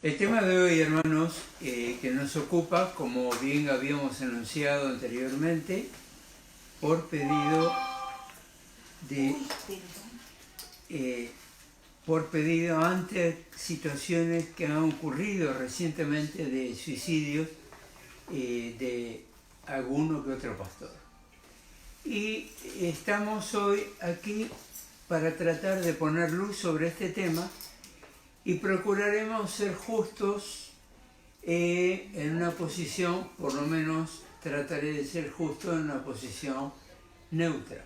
El tema de hoy, hermanos, que nos ocupa, como bien habíamos anunciado anteriormente, por pedido ante situaciones que han ocurrido recientemente de suicidios de alguno que otro pastor. Y estamos hoy aquí para tratar de poner luz sobre este tema y procuraremos ser justos en una posición, por lo menos trataré de ser justo en una posición neutra,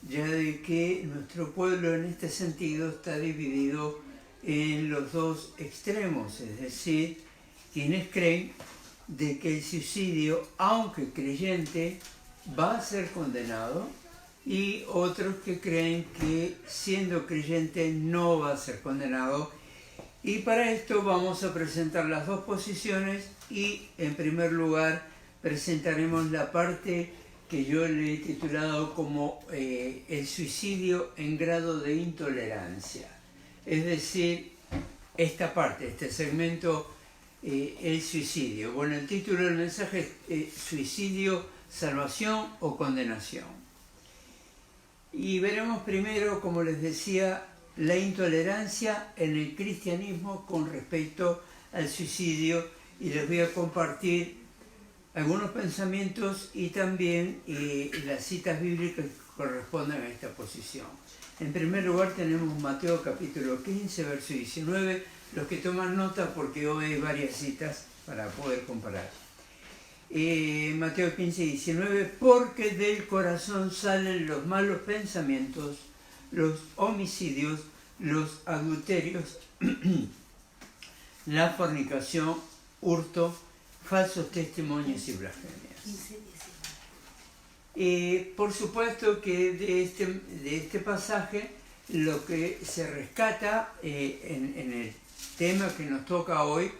ya de que nuestro pueblo en este sentido está dividido en los dos extremos, es decir, quienes creen de que el suicidio, aunque creyente, va a ser condenado, y otros que creen que siendo creyente no va a ser condenado. Y para esto vamos a presentar las dos posiciones y en primer lugar presentaremos la parte que yo le he titulado como el suicidio en grado de intolerancia. Es decir, esta parte, este segmento, el suicidio. Bueno, el título del mensaje es suicidio, salvación o condenación. Y veremos primero, como les decía, la intolerancia en el cristianismo con respecto al suicidio, y les voy a compartir algunos pensamientos y también las citas bíblicas que corresponden a esta posición. En primer lugar tenemos Mateo capítulo 15, verso 19, los que toman nota porque hoy hay varias citas para poder comparar. Mateo 15, 19, porque del corazón salen los malos pensamientos, los homicidios, los adulterios, la fornicación, hurto, falsos testimonios y blasfemias. Por supuesto que de este pasaje lo que se rescata en el tema que nos toca hoy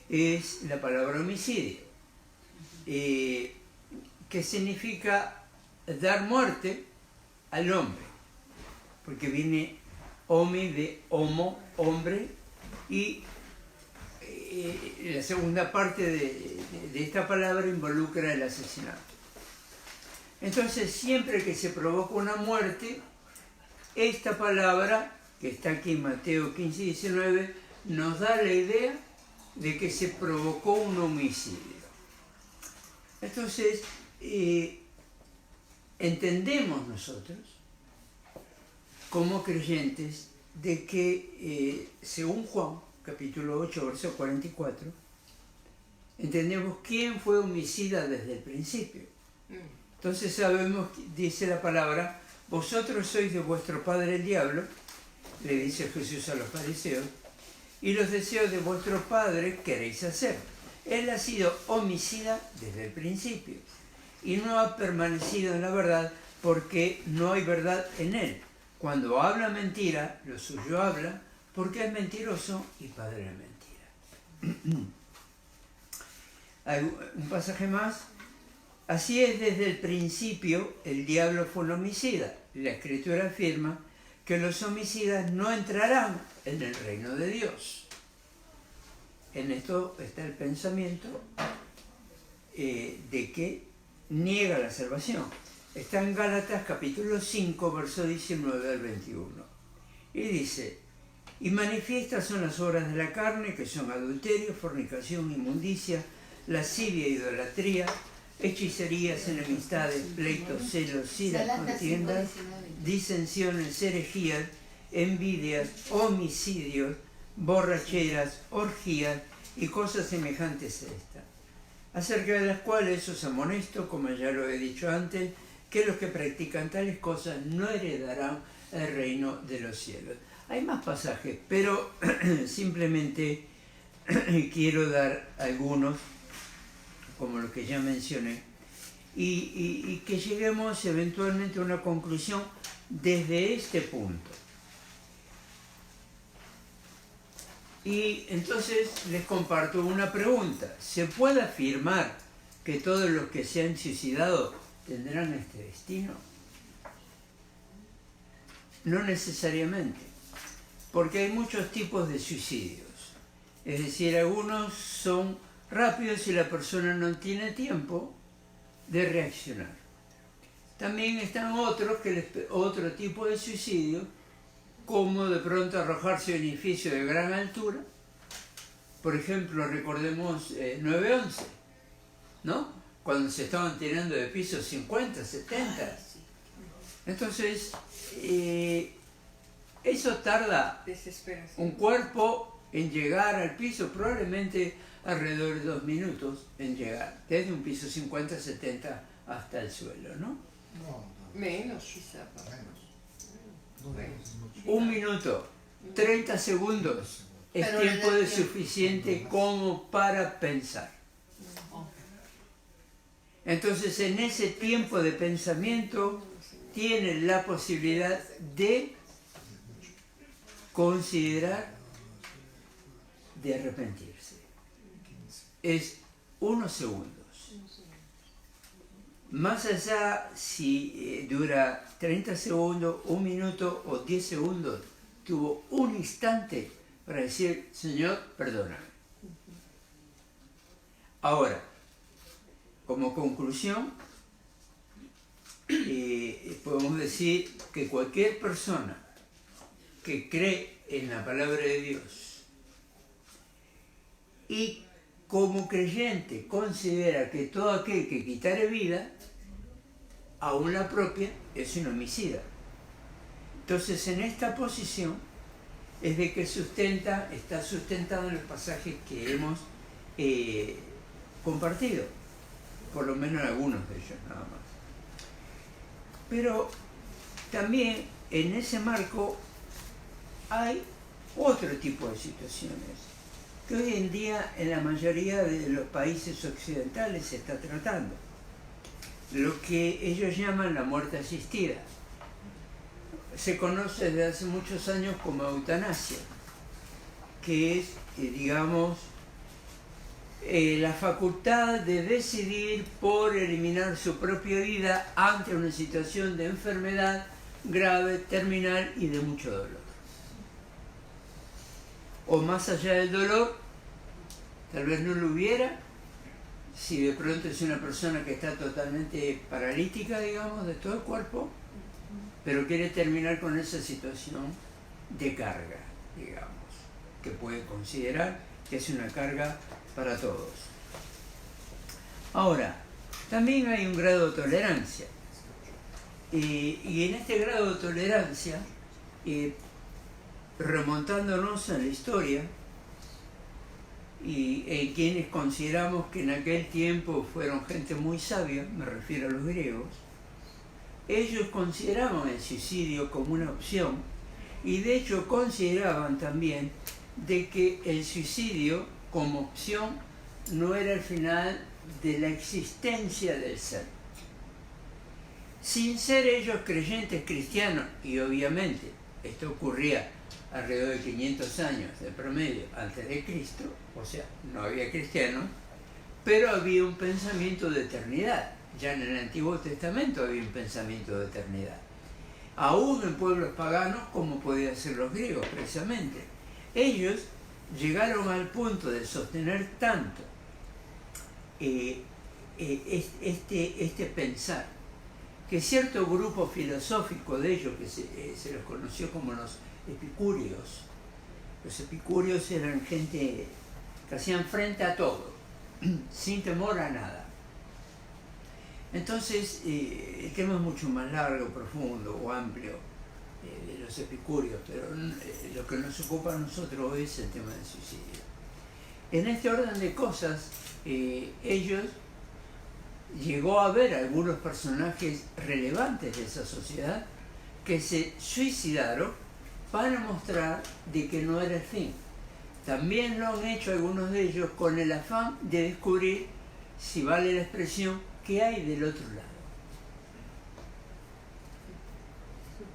es la palabra homicidio, que significa dar muerte al hombre, porque viene homi de homo, hombre, y la segunda parte de esta palabra involucra el asesinato. Entonces, siempre que se provoca una muerte, esta palabra, que está aquí en Mateo 15, 19, nos da la idea de que se provocó un homicidio. Entonces, entendemos nosotros, como creyentes, de que, según Juan, capítulo 8, verso 44, entendemos quién fue homicida desde el principio. Entonces sabemos, dice la palabra, vosotros sois de vuestro padre el diablo, le dice Jesús a los fariseos, y los deseos de vuestro padre queréis hacer. Él ha sido homicida desde el principio y no ha permanecido en la verdad porque no hay verdad en él. Cuando habla mentira, lo suyo habla porque es mentiroso y padre de mentira. Hay un pasaje más. Así es, desde el principio el diablo fue un homicida. La Escritura afirma que los homicidas no entrarán en el reino de Dios. En esto está el pensamiento de que niega la salvación. Está en Gálatas capítulo 5, verso 19 al 21. Y dice, y manifiestas son las obras de la carne, que son adulterio, fornicación, inmundicia, lascivia, idolatría, hechicerías, enemistades, pleitos, celos, iras, contiendas, disensiones, herejías, envidias, homicidios, borracheras, orgías y cosas semejantes a esta, acerca de las cuales os amonesto, como ya lo he dicho antes, que los que practican tales cosas no heredarán el reino de los cielos. Hay más pasajes, pero simplemente quiero dar algunos, como los que ya mencioné, y que lleguemos eventualmente a una conclusión desde este punto. Y entonces les comparto una pregunta. ¿Se puede afirmar que todos los que se han suicidado tendrán este destino? No necesariamente, porque hay muchos tipos de suicidios. Es decir, algunos son rápidos y la persona no tiene tiempo de reaccionar. También están otros, otro tipo de suicidio, como de pronto arrojarse a un edificio de gran altura. Por ejemplo, recordemos 9/11, ¿no? Cuando se estaban tirando de pisos 50, 70. Entonces, eso tarda un cuerpo en llegar al piso, probablemente alrededor de 2 minutos en llegar, desde un piso 50, 70 hasta el suelo, ¿no? Menos, quizá. Menos. 1 minuto, 30 segundos es tiempo de suficiente como para pensar. Entonces, en ese tiempo de pensamiento, tienen la posibilidad de considerar, de arrepentirse. Es 1 segundo. Más allá, si dura 30 segundos, 1 minuto o 10 segundos, tuvo un instante para decir, Señor, perdóname. Ahora, como conclusión, podemos decir que cualquier persona que cree en la palabra de Dios y como creyente considera que todo aquel que quitare vida, aún la propia, es un homicida. Entonces, en esta posición es de que está sustentado en los pasajes que hemos compartido, por lo menos algunos de ellos nada más. Pero también en ese marco hay otro tipo de situaciones que hoy en día en la mayoría de los países occidentales se está tratando. Lo que ellos llaman la muerte asistida. Se conoce desde hace muchos años como eutanasia, que es, digamos, la facultad de decidir por eliminar su propia vida ante una situación de enfermedad grave, terminal y de mucho dolor. O más allá del dolor, tal vez no lo hubiera, si de pronto es una persona que está totalmente paralítica, digamos, de todo el cuerpo, pero quiere terminar con esa situación de carga, digamos, que puede considerar que es una carga para todos. Ahora, también hay un grado de tolerancia, y en este grado de tolerancia, remontándonos a la historia, y quienes consideramos que en aquel tiempo fueron gente muy sabia, me refiero a los griegos, ellos consideraban el suicidio como una opción, y de hecho consideraban también de que el suicidio como opción no era el final de la existencia del ser. Sin ser ellos creyentes cristianos, y obviamente esto ocurría alrededor de 500 años de promedio antes de Cristo, o sea, no había cristianos, pero había un pensamiento de eternidad. Ya en el Antiguo Testamento había un pensamiento de eternidad. Aún en pueblos paganos, como podían ser los griegos precisamente. Ellos llegaron al punto de sostener tanto este pensar, que cierto grupo filosófico de ellos, que se los conoció como los epicúreos eran gente que hacían frente a todo, sin temor a nada. Entonces, el tema es mucho más largo, profundo o amplio de los epicúreos, pero lo que nos ocupa a nosotros hoy es el tema del suicidio. En este orden de cosas, ellos llegó a haber algunos personajes relevantes de esa sociedad que se suicidaron para mostrar de que no era el fin. También lo han hecho algunos de ellos con el afán de descubrir, si vale la expresión, qué hay del otro lado.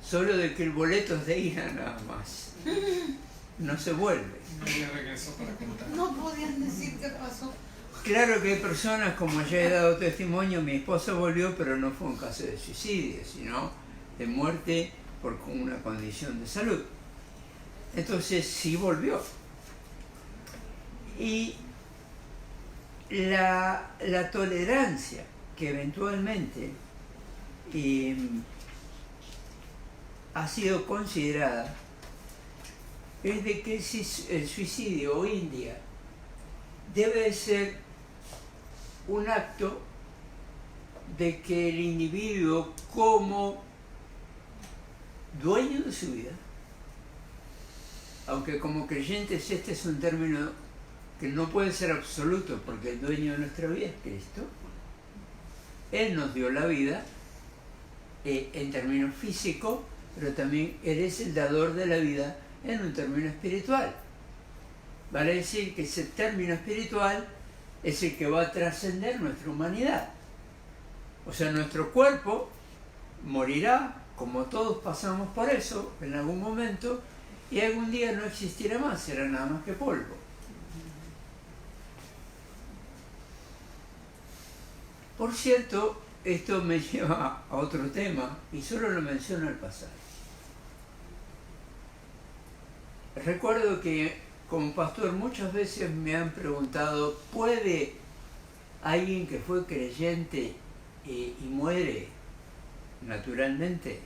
Solo de que el boleto es de ida nada más. No se vuelve. No podían decir qué pasó. Claro que hay personas, como ya he dado testimonio, mi esposa volvió, pero no fue un caso de suicidio, sino de muerte por una condición de salud. Entonces sí volvió. Y la tolerancia que eventualmente ha sido considerada es de que el suicidio hoy en día debe ser un acto de que el individuo, como dueño de su vida, aunque como creyentes este es un término que no puede ser absoluto porque el dueño de nuestra vida es Cristo, Él nos dio la vida en términos físicos, pero también Él es el dador de la vida en un término espiritual. Vale decir que ese término espiritual es el que va a trascender nuestra humanidad. O sea, nuestro cuerpo morirá, como todos pasamos por eso, en algún momento, y algún día no existirá más, será nada más que polvo. Por cierto, esto me lleva a otro tema, y solo lo menciono al pasar. Recuerdo que como pastor muchas veces me han preguntado, ¿puede alguien que fue creyente y muere naturalmente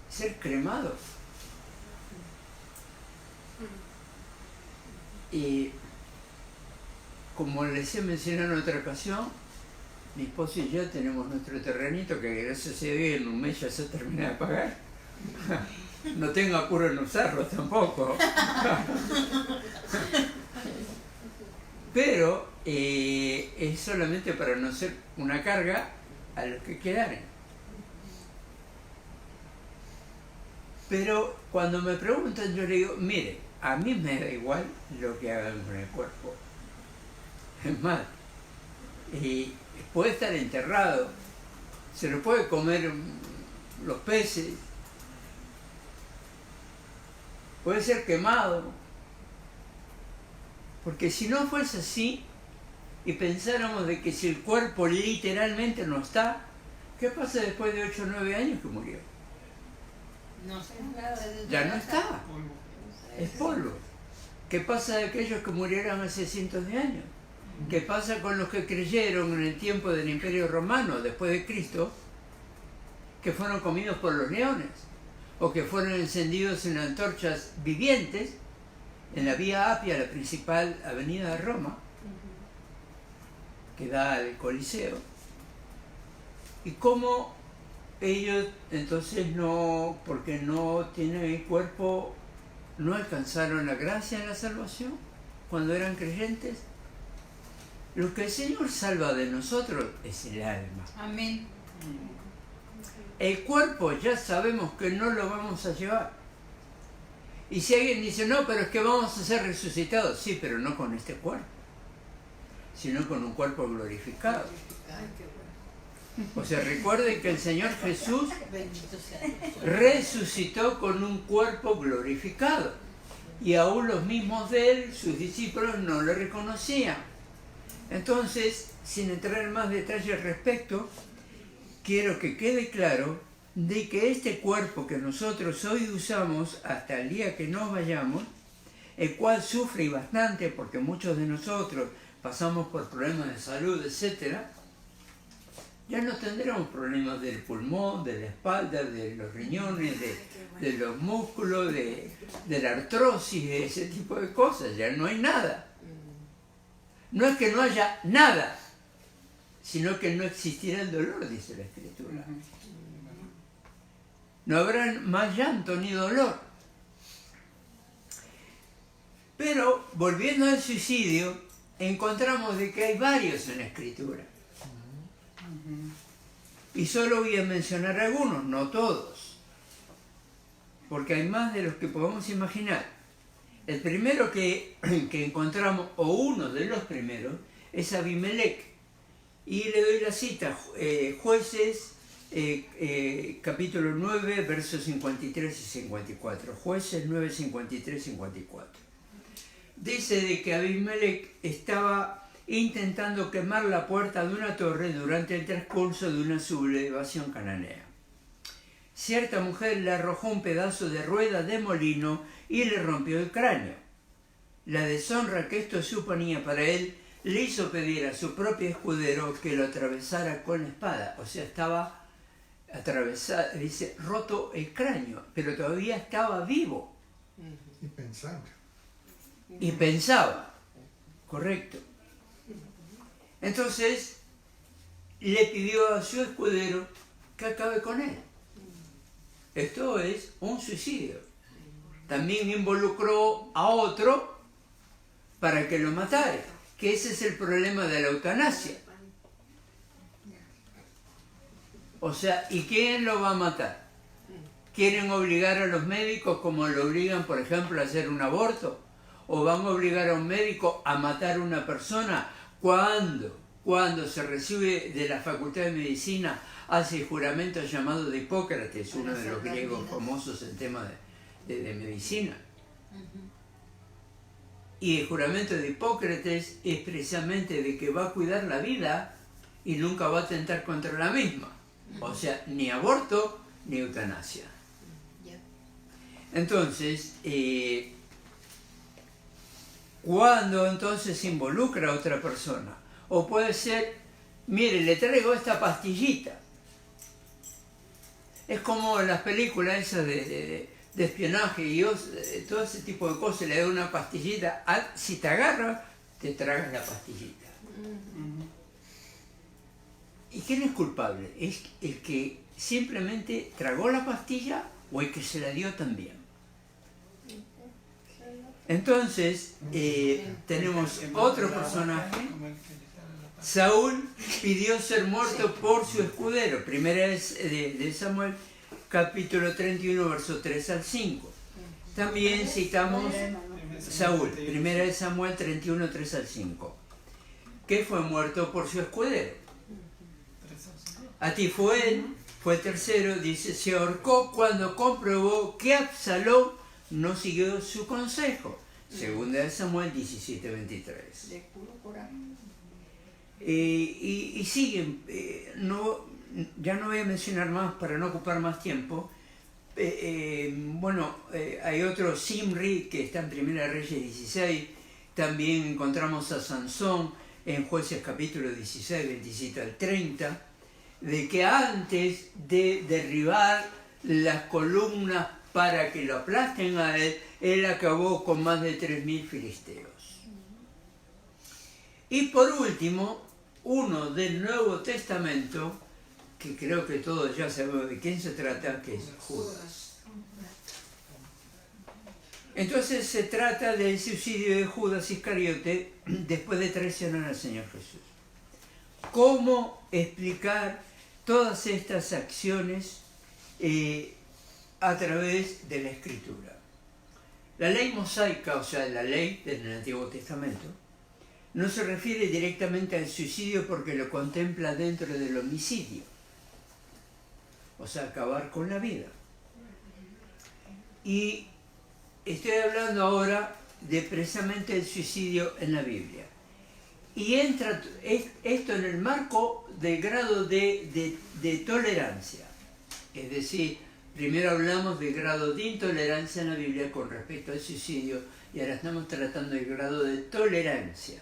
ser cremado? Y como les he mencionado en otra ocasión, mi esposo y yo tenemos nuestro terrenito que gracias a Dios en un mes ya se termina de pagar. No tengo apuro en usarlo tampoco. Pero es solamente para no ser una carga a los que quedaren. Pero cuando me preguntan yo le digo, mire, a mí me da igual lo que hagan con el cuerpo. Es más, puede estar enterrado, se lo puede comer los peces, puede ser quemado, porque si no fuese así y pensáramos de que si el cuerpo literalmente no está, ¿qué pasa después de 8 o 9 años que murió? No sé. Ya no está, es polvo. ¿Qué pasa de aquellos que murieron hace cientos de años? ¿Qué pasa con los que creyeron en el tiempo del Imperio Romano, después de Cristo, que fueron comidos por los leones? O que fueron encendidos en antorchas vivientes en la Vía Apia, la principal avenida de Roma, que da al Coliseo. Y cómo ellos entonces no, porque no tienen el cuerpo, no alcanzaron la gracia de la salvación cuando eran creyentes. Lo que el Señor salva de nosotros es el alma. Amén. El cuerpo ya sabemos que no lo vamos a llevar. Y si alguien dice, no, pero es que vamos a ser resucitados, sí, pero no con este cuerpo, sino con un cuerpo glorificado. O sea, recuerden que el Señor Jesús resucitó con un cuerpo glorificado. Y aún los mismos de Él, sus discípulos, no le reconocían. Entonces, sin entrar en más detalle al respecto, quiero que quede claro de que este cuerpo que nosotros hoy usamos hasta el día que nos vayamos, el cual sufre y bastante porque muchos de nosotros pasamos por problemas de salud, etc., ya no tendremos problemas del pulmón, de la espalda, de los riñones, de los músculos, de la artrosis, de ese tipo de cosas. Ya no hay nada. No es que no haya nada, sino que no existirá el dolor, dice la Escritura. No habrá más llanto ni dolor. Pero, volviendo al suicidio, encontramos de que hay varios en la Escritura. Y solo voy a mencionar algunos, no todos, porque hay más de los que podemos imaginar. El primero que encontramos, o uno de los primeros, es Abimelech. Y le doy la cita, Jueces, capítulo 9, versos 53 y 54. Jueces 9, 53 y 54. Dice de que Abimelech estaba intentando quemar la puerta de una torre durante el transcurso de una sublevación cananea. Cierta mujer le arrojó un pedazo de rueda de molino y le rompió el cráneo. la deshonra que esto suponía para él le hizo pedir a su propio escudero que lo atravesara con la espada. O sea, estaba atravesado, dice, roto el cráneo, pero todavía estaba vivo. Y pensando. Y pensaba, correcto. Entonces, le pidió a su escudero que acabe con él. Esto es un suicidio. También involucró a otro para que lo matara, que ese es el problema de la eutanasia. O sea, ¿y quién lo va a matar? ¿Quieren obligar a los médicos como lo obligan, por ejemplo, a hacer un aborto? ¿O van a obligar a un médico a matar a una persona cuando se recibe de la Facultad de Medicina, hace el juramento llamado de Hipócrates, uno de los griegos famosos en tema de medicina? Y el juramento de Hipócrates es precisamente de que va a cuidar la vida y nunca va a atentar contra la misma. O sea, ni aborto ni eutanasia. Entonces, cuando entonces se involucra a otra persona, o puede ser, mire, le traigo esta pastillita. Es como las películas esas de espionaje y todo ese tipo de cosas, le da una pastillita, si te agarra, te tragas la pastillita. ¿Y quién es culpable? ¿Es el que simplemente tragó la pastilla o el que se la dio también? Entonces, tenemos otro personaje. Saúl pidió ser muerto por su escudero. Primera es de Samuel, capítulo 31, verso 3 al 5. También citamos Saúl, primera de Samuel 31, 3 al 5, que fue muerto por su escudero. Atifoel fue tercero, dice, se ahorcó cuando comprobó que Absalón no siguió su consejo. Segunda de Samuel 17, 23. Y siguen, ya no voy a mencionar más para no ocupar más tiempo. Hay otro Simri que está en Primera Reyes 16. También encontramos a Sansón en Jueces capítulo 16, 27 al 30. De que antes de derribar las columnas para que lo aplasten a él acabó con más de 3.000 filisteos. Y por último, uno del Nuevo Testamento, que creo que todos ya sabemos de quién se trata, que es Judas. Entonces se trata del suicidio de Judas Iscariote después de traicionar al Señor Jesús. ¿Cómo explicar todas estas acciones a través de la Escritura? La ley mosaica, o sea, la ley del Antiguo Testamento, no se refiere directamente al suicidio porque lo contempla dentro del homicidio, o sea, acabar con la vida. Y estoy hablando ahora de precisamente el suicidio en la Biblia. Y entra esto en el marco del grado de tolerancia. Es decir, primero hablamos del grado de intolerancia en la Biblia con respecto al suicidio y ahora estamos tratando el grado de tolerancia.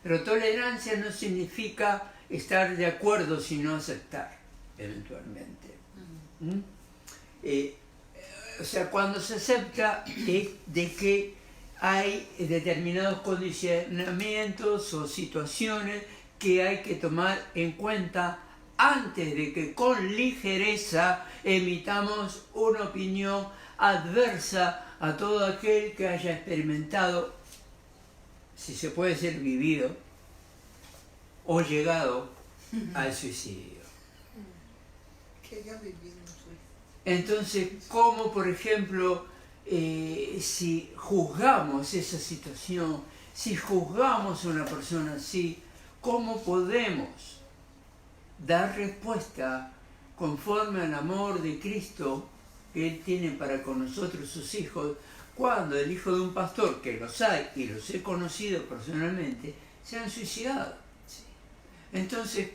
Pero tolerancia no significa estar de acuerdo, sino aceptar, eventualmente. O sea, cuando se acepta de que hay determinados condicionamientos o situaciones que hay que tomar en cuenta antes de que con ligereza emitamos una opinión adversa a todo aquel que haya experimentado, si se puede decir vivido, o llegado al suicidio. Entonces, ¿cómo, por ejemplo, si juzgamos esa situación, si juzgamos a una persona así, cómo podemos dar respuesta conforme al amor de Cristo que Él tiene para con nosotros, sus hijos, cuando el hijo de un pastor, que los hay y los he conocido personalmente, se han suicidado? Entonces,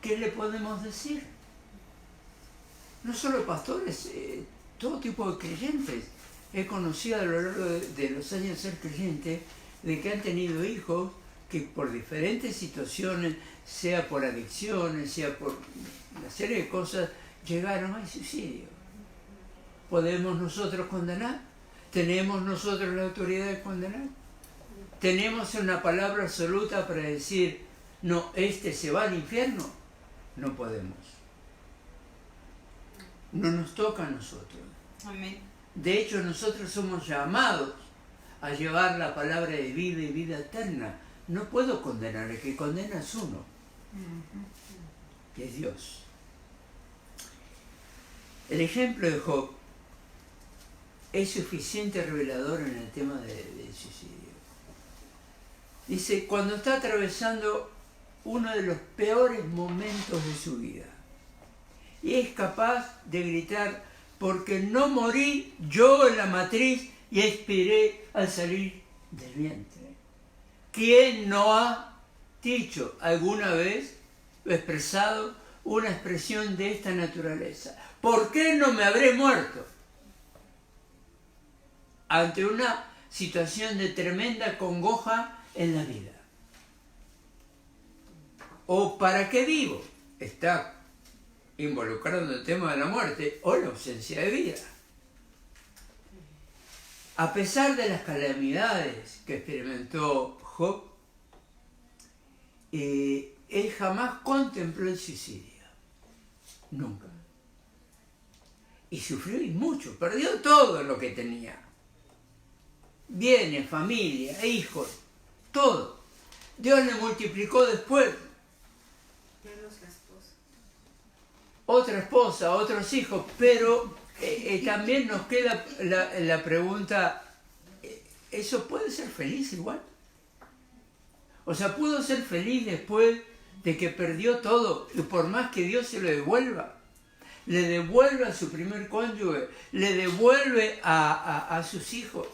¿qué le podemos decir? No solo pastores, todo tipo de creyentes. He conocido a lo largo de los años ser creyente de que han tenido hijos que por diferentes situaciones, sea por adicciones, sea por una serie de cosas, llegaron al suicidio. ¿Podemos nosotros condenar? ¿Tenemos nosotros la autoridad de condenar? ¿Tenemos una palabra absoluta para decir, no, este se va al infierno? No podemos. No nos toca a nosotros. Amén. De hecho, nosotros somos llamados a llevar la palabra de vida y vida eterna. No puedo condenar, el que condena es uno, que es Dios. El ejemplo de Job es suficiente revelador en el tema del suicidio. Dice, cuando está atravesando uno de los peores momentos de su vida, y es capaz de gritar, porque no morí yo en la matriz y expiré al salir del vientre. ¿Quién no ha dicho alguna vez o expresado una expresión de esta naturaleza? ¿Por qué no me habré muerto? Ante una situación de tremenda congoja en la vida. ¿O para qué vivo? Está involucrado en el tema de la muerte o la ausencia de vida. A pesar de las calamidades que experimentó Job, él jamás contempló el suicidio. Nunca. Y sufrió y mucho, perdió todo lo que tenía. Bienes, familia, hijos, todo. Dios le multiplicó después. Otra esposa, otros hijos, pero también nos queda la pregunta, ¿eso puede ser feliz igual? O sea, ¿pudo ser feliz después de que perdió todo y por más que Dios se lo devuelva? Le devuelve a su primer cónyuge, le devuelve a sus hijos.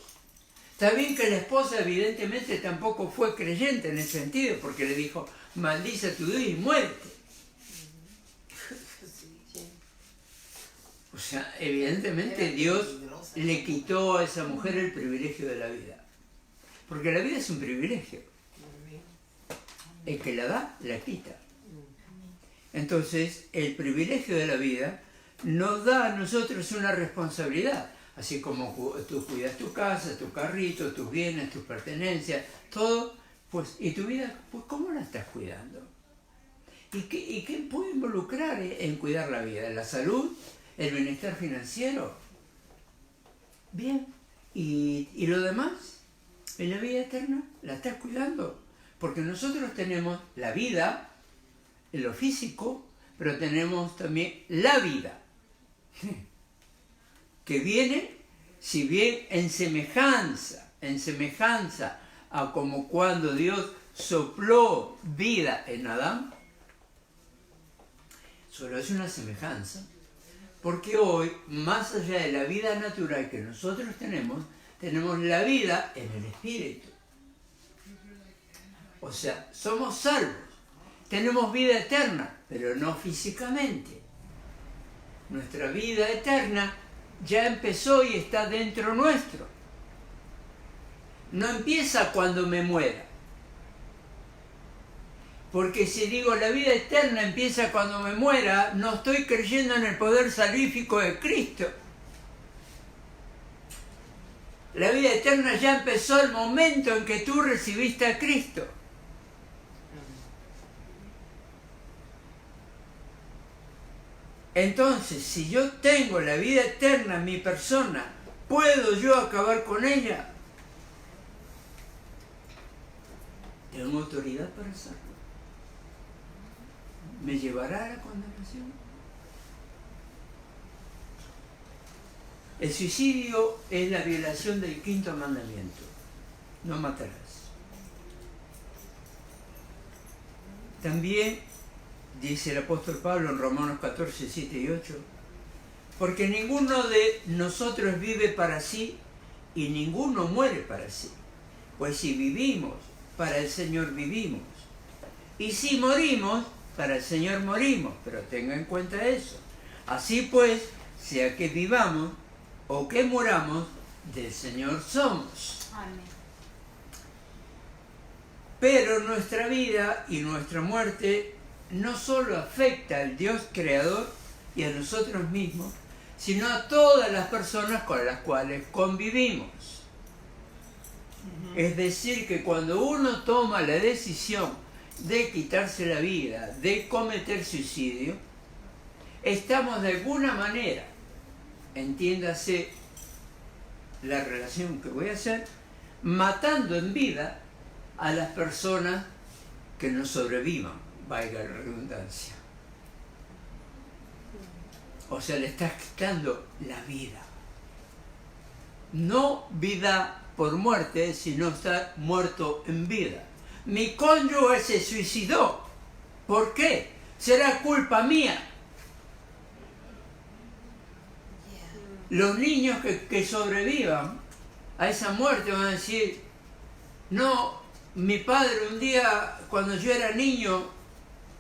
Está bien que la esposa evidentemente tampoco fue creyente en ese sentido, porque le dijo, maldice a tu Dios y muérete. O sea, evidentemente Dios le quitó a esa mujer el privilegio de la vida. Porque la vida es un privilegio. El que la da, la quita. Entonces, el privilegio de la vida nos da a nosotros una responsabilidad. Así como tú cuidas tu casa, tu carrito, tus bienes, tus pertenencias, todo, pues, y tu vida, pues, ¿cómo la estás cuidando? ¿Y qué puede involucrar en cuidar la vida? ¿La salud? ¿El bienestar financiero? Bien. ¿Y lo demás? ¿En la vida eterna? ¿La estás cuidando? Porque nosotros tenemos la vida, en lo físico, pero tenemos también la vida, que viene, si bien en semejanza a como cuando Dios sopló vida en Adán, solo es una semejanza, porque hoy, más allá de la vida natural que nosotros tenemos la vida en el Espíritu. O sea, somos salvos, tenemos vida eterna, pero no físicamente. Nuestra vida eterna ya empezó y está dentro nuestro. No empieza cuando me muera. Porque si digo la vida eterna empieza cuando me muera, no estoy creyendo en el poder salvífico de Cristo. La vida eterna ya empezó el momento en que tú recibiste a Cristo. Entonces, si yo tengo la vida eterna en mi persona, ¿puedo yo acabar con ella? ¿Tengo autoridad para hacerlo? ¿Me llevará a la condenación? El suicidio es la violación del 5.º mandamiento. No matarás. También dice el apóstol Pablo en Romanos 14, 7 y 8, porque ninguno de nosotros vive para sí y ninguno muere para sí. Pues si vivimos, para el Señor vivimos. Y si morimos, para el Señor morimos. Pero tenga en cuenta eso. Así pues, sea que vivamos o que muramos, del Señor somos. Amén. Pero nuestra vida y nuestra muerte no solo afecta al Dios creador y a nosotros mismos, sino a todas las personas con las cuales convivimos. Es decir, que cuando uno toma la decisión de quitarse la vida, de cometer suicidio, estamos de alguna manera, entiéndase la relación que voy a hacer, matando en vida a las personas que no sobrevivan, valga la redundancia. O sea, le estás quitando la vida. No vida por muerte, sino estar muerto en vida. Mi cónyuge se suicidó. ¿Por qué? ¿Será culpa mía? Los niños que sobrevivan a esa muerte van a decir, no, mi padre un día, cuando yo era niño,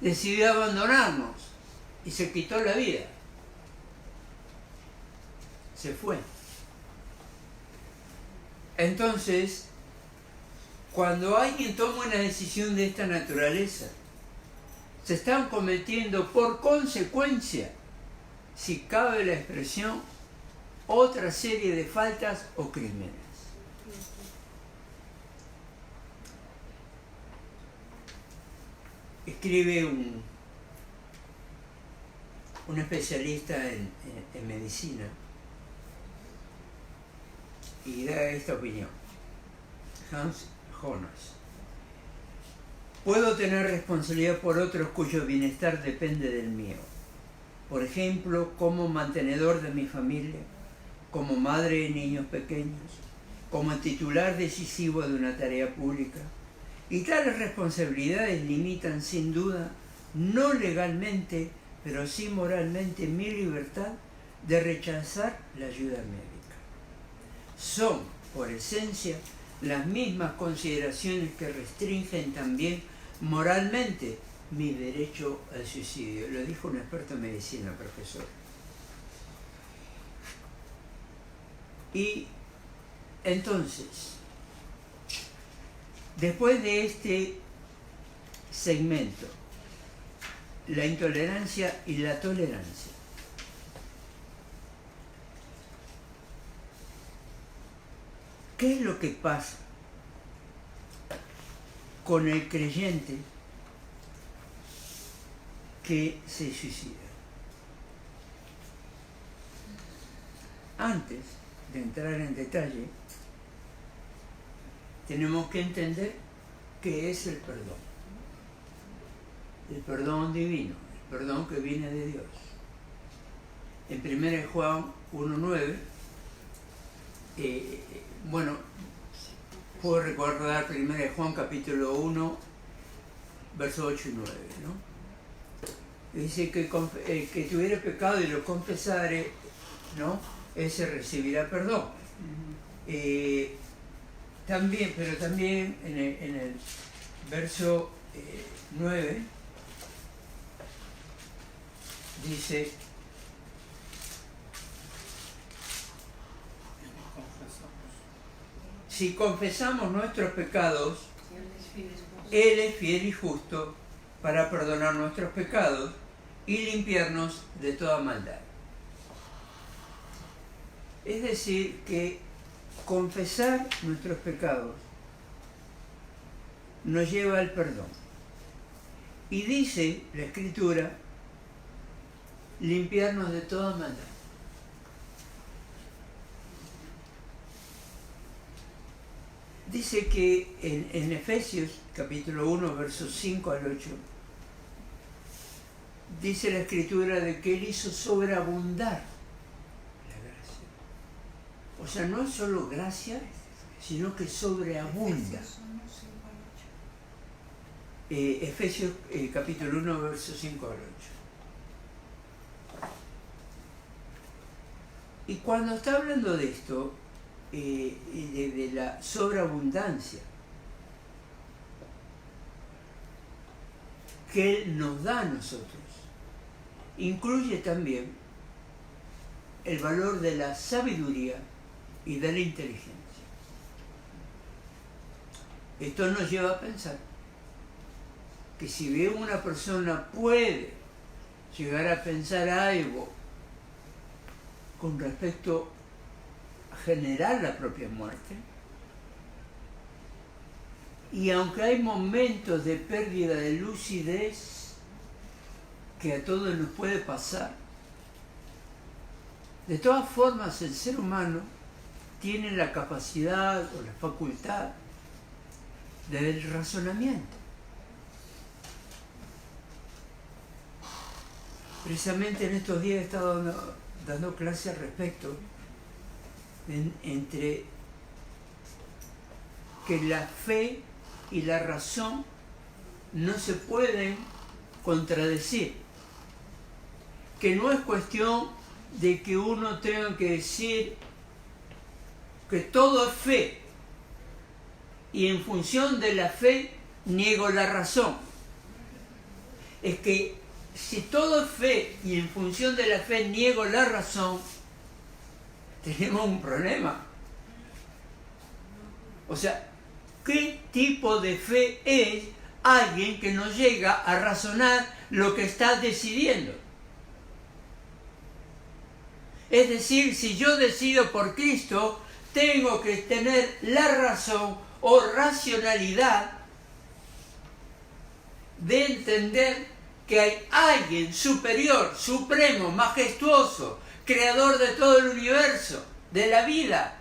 decidió abandonarnos y se quitó la vida. Se fue. Entonces, cuando alguien toma una decisión de esta naturaleza, se están cometiendo por consecuencia, si cabe la expresión, otra serie de faltas o crímenes. Escribe un especialista en medicina y da esta opinión. Hans Jonas. Puedo tener responsabilidad por otros cuyo bienestar depende del mío. Por ejemplo, como mantenedor de mi familia, como madre de niños pequeños, como titular decisivo de una tarea pública. Y tales responsabilidades limitan sin duda, no legalmente, pero sí moralmente, mi libertad de rechazar la ayuda médica. Son, por esencia, las mismas consideraciones que restringen también moralmente mi derecho al suicidio. Lo dijo un experto en medicina, profesor. Y entonces, después de este segmento, la intolerancia y la tolerancia, ¿qué es lo que pasa con el creyente que se suicida? Antes de entrar en detalle, tenemos que entender qué es el perdón. El perdón divino, el perdón que viene de Dios. En 1 Juan 1:9, bueno, puedo recordar 1 Juan capítulo 1, versos 8 y 9, ¿no? Dice que el que tuviera pecado y lo confesare, ¿no?, ese recibirá perdón. También, pero también en el verso 9 dice: si confesamos nuestros pecados, Él es fiel y justo para perdonar nuestros pecados y limpiarnos de toda maldad. Es decir, que confesar nuestros pecados nos lleva al perdón. Y dice la Escritura, limpiarnos de toda maldad. Dice que en Efesios capítulo 1, versos 5 al 8, dice la Escritura de que Él hizo sobreabundar la gracia. O sea, no es solo gracia, sino que sobreabunda. Efesios capítulo 1, versos 5 al 8. Y cuando está hablando de esto, de la sobreabundancia que Él nos da a nosotros, incluye también el valor de la sabiduría y de la inteligencia. Esto nos lleva a pensar que si bien una persona puede llegar a pensar algo con respecto a generar la propia muerte, y aunque hay momentos de pérdida de lucidez que a todos nos puede pasar, de todas formas el ser humano tiene la capacidad o la facultad del razonamiento. Precisamente en estos días he estado dando clases al respecto entre que la fe y la razón no se pueden contradecir, que no es cuestión de que uno tenga que decir que todo es fe y en función de la fe niego la razón. Es que si todo es fe y en función de la fe niego la razón, tenemos un problema. O sea, ¿qué tipo de fe es alguien que no llega a razonar lo que está decidiendo? Es decir, si yo decido por Cristo, tengo que tener la razón o racionalidad de entender que hay alguien superior, supremo, majestuoso, creador de todo el universo, de la vida,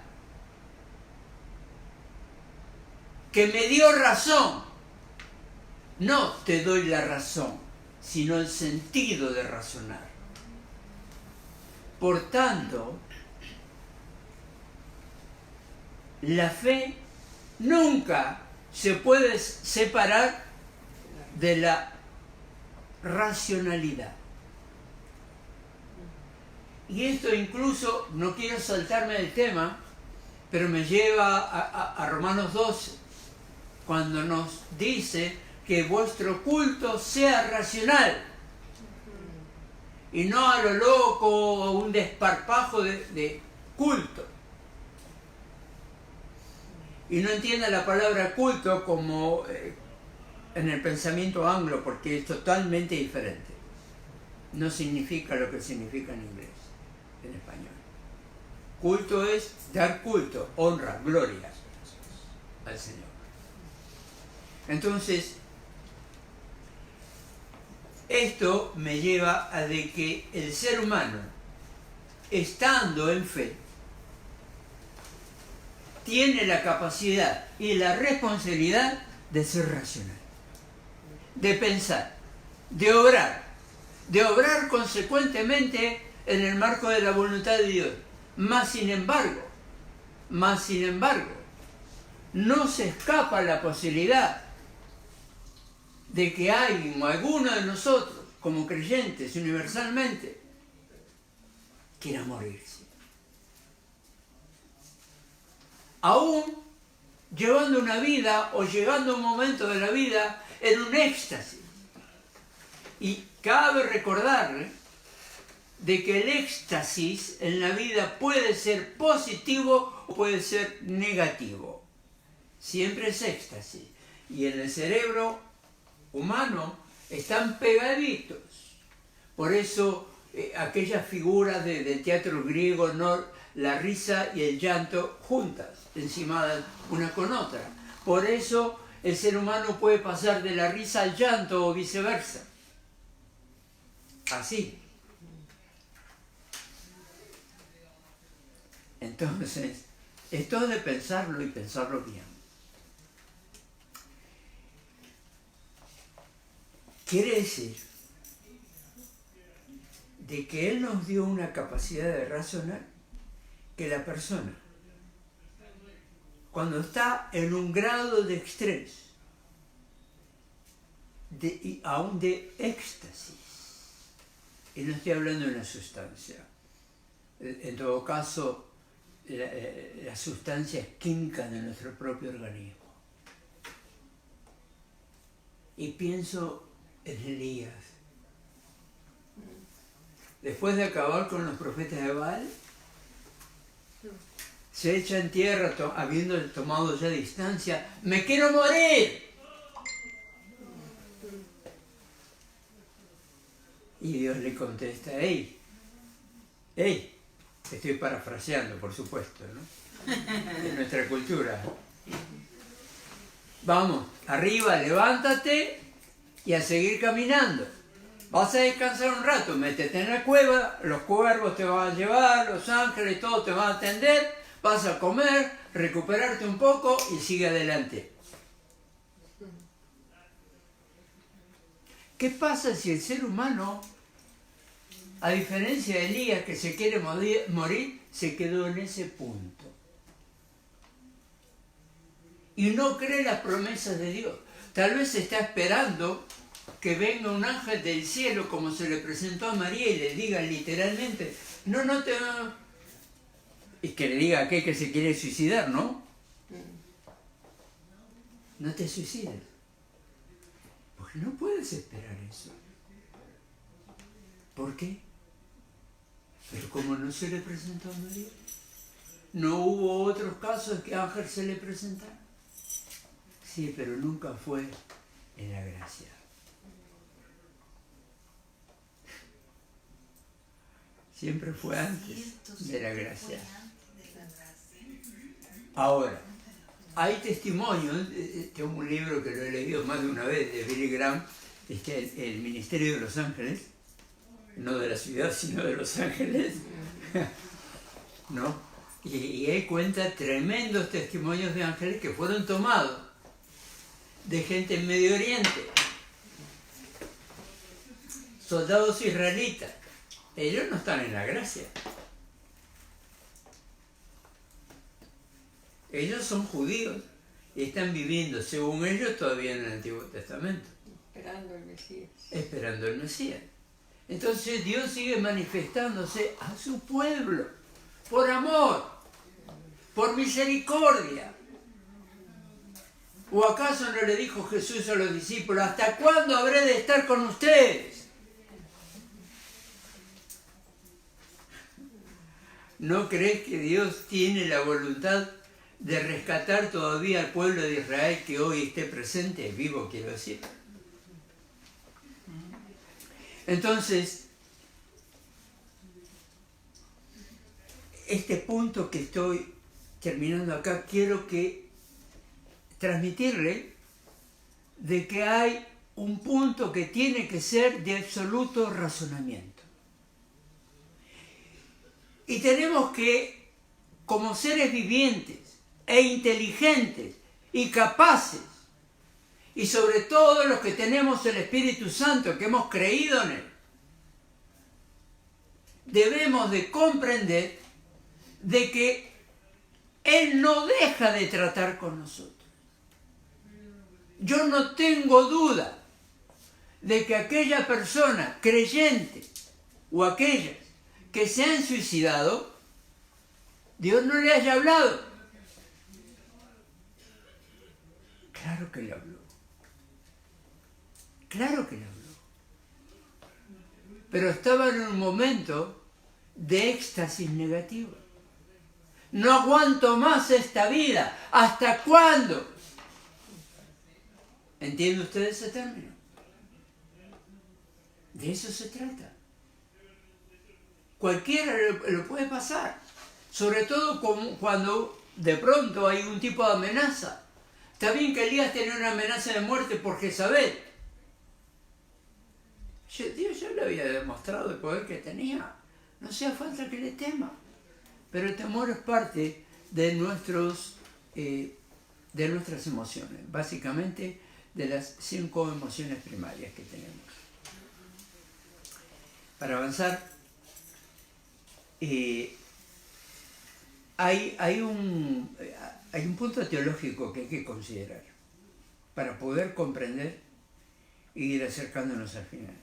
que me dio razón. No te doy la razón, sino el sentido de razonar. Por tanto, la fe nunca se puede separar de la racionalidad. Y esto incluso, no quiero saltarme del tema, pero me lleva a Romanos 12, cuando nos dice que vuestro culto sea racional y no a lo loco o un desparpajo de culto. Y no entienda la palabra culto como en el pensamiento anglo, porque es totalmente diferente. No significa lo que significa en inglés, en español. Culto es dar culto, honra, gloria al Señor. Entonces, esto me lleva a de que el ser humano, estando en fe, tiene la capacidad y la responsabilidad de ser racional, de pensar, de obrar consecuentemente en el marco de la voluntad de Dios. Más sin embargo, no se escapa la posibilidad de que alguien o alguno de nosotros, como creyentes universalmente, quiera morirse. Aún llevando una vida o llegando a un momento de la vida en un éxtasis. Y cabe recordarle de que el éxtasis en la vida puede ser positivo o puede ser negativo. Siempre es éxtasis. Y en el cerebro humano están pegaditos. Por eso aquellas figuras del teatro griego, ¿no? La risa y el llanto juntas, encima de una con otra. Por eso el ser humano puede pasar de la risa al llanto o viceversa. Así. Entonces, esto es de pensarlo y pensarlo bien. Quiere decir de que Él nos dio una capacidad de razonar que la persona, cuando está en un grado de estrés, y aún de éxtasis, y no estoy hablando de una sustancia, en todo caso, la sustancia es química de nuestro propio organismo. Y pienso en Elías. Después de acabar con los profetas de Baal, se echa en tierra habiendo tomado ya distancia, ¡me quiero morir! Y Dios le contesta, ¡ey! Estoy parafraseando, por supuesto, ¿no? De nuestra cultura. Vamos, arriba, levántate y a seguir caminando. Vas a descansar un rato, métete en la cueva, los cuervos te van a llevar, los ángeles, todo te van a atender, vas a comer, recuperarte un poco y sigue adelante. ¿Qué pasa si el ser humano, a diferencia de Elías que se quiere morir, se quedó en ese punto? Y no cree las promesas de Dios. Tal vez está esperando que venga un ángel del cielo como se le presentó a María y le diga literalmente, no te... Y que le diga a aquel que se quiere suicidar, ¿no? No te suicides. Porque no puedes esperar eso. ¿Por qué? Pero como no se le presentó a María, no hubo otros casos que ángel se le presentara. Sí, pero nunca fue en la gracia. Siempre fue antes de la gracia. Ahora, hay testimonios, tengo un libro que lo he leído más de una vez, de Billy Graham, el Ministerio de los Ángeles, no de la ciudad, sino de Los Ángeles, ¿no? Y él cuenta tremendos testimonios de ángeles que fueron tomados de gente en Medio Oriente, soldados israelitas. Ellos no están en la gracia. Ellos son judíos y están viviendo, según ellos, todavía en el Antiguo Testamento. Esperando el Mesías. Esperando el Mesías. Entonces Dios sigue manifestándose a su pueblo, por amor, por misericordia. ¿O acaso no le dijo Jesús a los discípulos, ¿hasta cuándo habré de estar con ustedes? ¿No crees que Dios tiene la voluntad de rescatar todavía al pueblo de Israel que hoy esté presente, vivo quiero decir? Entonces, este punto que estoy terminando acá, quiero transmitirle de que hay un punto que tiene que ser de absoluto razonamiento. Y tenemos que, como seres vivientes e inteligentes y capaces, y sobre todo los que tenemos el Espíritu Santo, que hemos creído en Él, debemos de comprender de que Él no deja de tratar con nosotros. Yo no tengo duda de que aquella persona creyente o aquellas que se han suicidado, Dios no le haya hablado. Claro que le habló. Claro que le habló. Pero estaba en un momento de éxtasis negativo. No aguanto más esta vida. ¿Hasta cuándo? ¿Entiende usted ese término? De eso se trata. Cualquiera lo puede pasar. Sobre todo cuando de pronto hay un tipo de amenaza. Está bien que Elías tenía una amenaza de muerte por Jezabel. Dios ya le había demostrado el poder que tenía. No hacía falta que le tema. Pero el temor es parte de nuestras emociones. Básicamente de las 5 emociones primarias que tenemos. Para avanzar, hay un punto teológico que hay que considerar para poder comprender e ir acercándonos al final.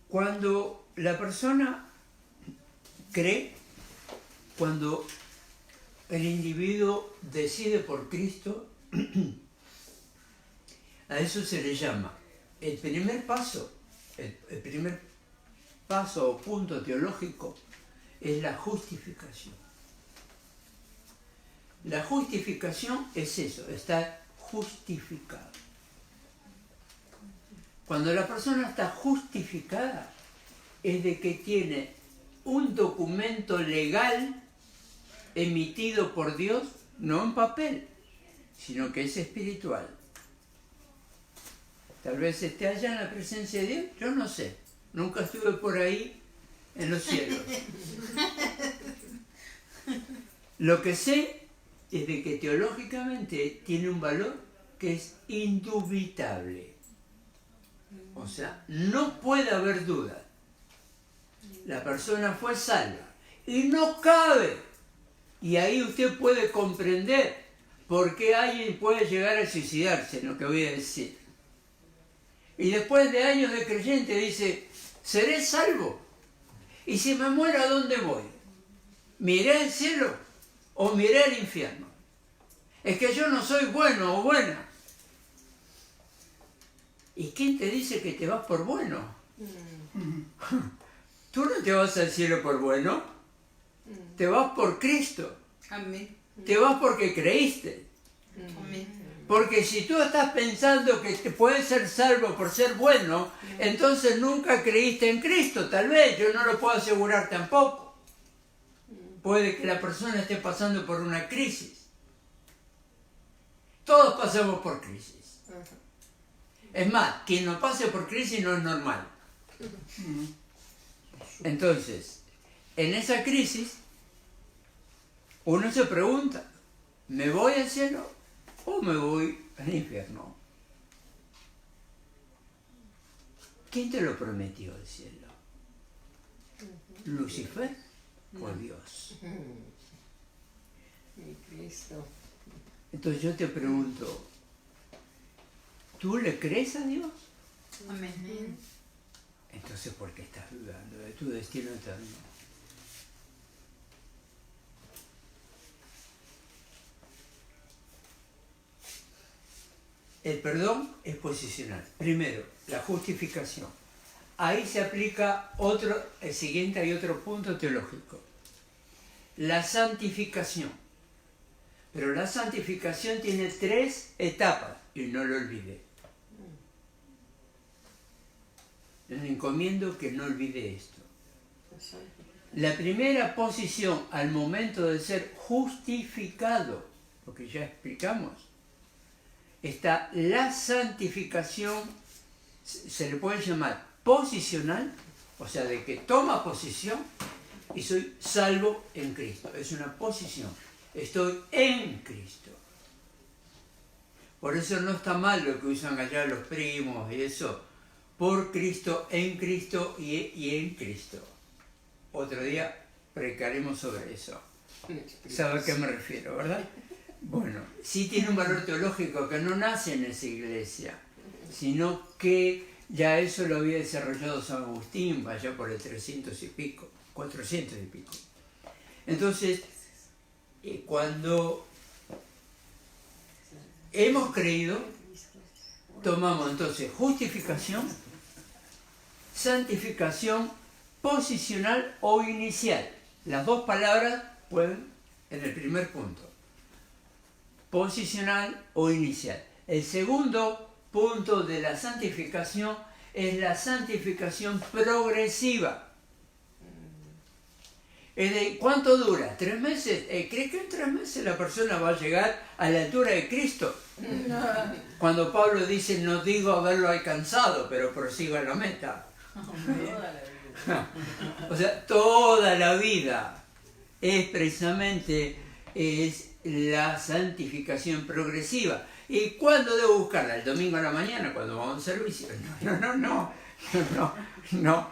Cuando la persona cree, cuando el individuo decide por Cristo, a eso se le llama el primer paso o punto teológico es la justificación. La justificación es eso, estar justificado. Cuando la persona está justificada, es de que tiene un documento legal emitido por Dios, no en papel, sino que es espiritual. Tal vez esté allá en la presencia de Dios, yo no sé. Nunca estuve por ahí en los cielos. Lo que sé es de que teológicamente tiene un valor que es indubitable. O sea, no puede haber duda. La persona fue salva y no cabe. Y ahí usted puede comprender por qué alguien puede llegar a suicidarse, en lo que voy a decir. Y después de años de creyente dice, ¿seré salvo? Y si me muero, ¿a dónde voy? ¿Me iré al cielo o me iré al infierno? Es que yo no soy bueno o buena. ¿Y quién te dice que te vas por bueno? Tú no te vas al cielo por bueno, te vas por Cristo. Amén. Te vas porque creíste. Amén. Porque si tú estás pensando que te puedes ser salvo por ser bueno, entonces nunca creíste en Cristo. Tal vez, yo no lo puedo asegurar tampoco. Puede que la persona esté pasando por una crisis. Todos pasamos por crisis. Es más, quien no pase por crisis no es normal. Entonces, en esa crisis, uno se pregunta, ¿me voy al cielo o me voy al infierno? ¿Quién te lo prometió el cielo? ¿Lucifer o Dios? Mi Cristo. Entonces yo te pregunto, ¿tú le crees a Dios? Amén. Entonces, ¿por qué estás dudando de tu destino eterno? El perdón es posicional. Primero, la justificación. Ahí se aplica el siguiente, hay otro punto teológico. La santificación. Pero la santificación tiene 3 etapas, y no lo olvide. Les encomiendo que no olvide esto. La primera posición al momento de ser justificado, lo que ya explicamos, está la santificación, se le puede llamar posicional, o sea, de que toma posición y soy salvo en Cristo. Es una posición. Estoy en Cristo. Por eso no está mal lo que usan allá los primos y eso. Por Cristo, en Cristo y en Cristo. Otro día predicaremos sobre eso. ¿Sabe a qué me refiero, verdad? Bueno, sí tiene un valor teológico que no nace en esa iglesia, sino que ya eso lo había desarrollado San Agustín, allá por el 300 y pico, 400 y pico. Entonces, cuando hemos creído, tomamos entonces justificación, santificación, posicional o inicial. Las dos palabras pueden en el primer punto. Posicional o inicial. El segundo punto de la santificación es la santificación progresiva. ¿Cuánto dura? ¿3 meses? ¿Crees que en 3 meses la persona va a llegar a la altura de Cristo? Cuando Pablo dice, no digo haberlo alcanzado, pero prosigo a la meta. O sea, toda la vida es precisamente la santificación progresiva. ¿Y cuándo debo buscarla? ¿El domingo a la mañana, cuando vamos a un servicio? No,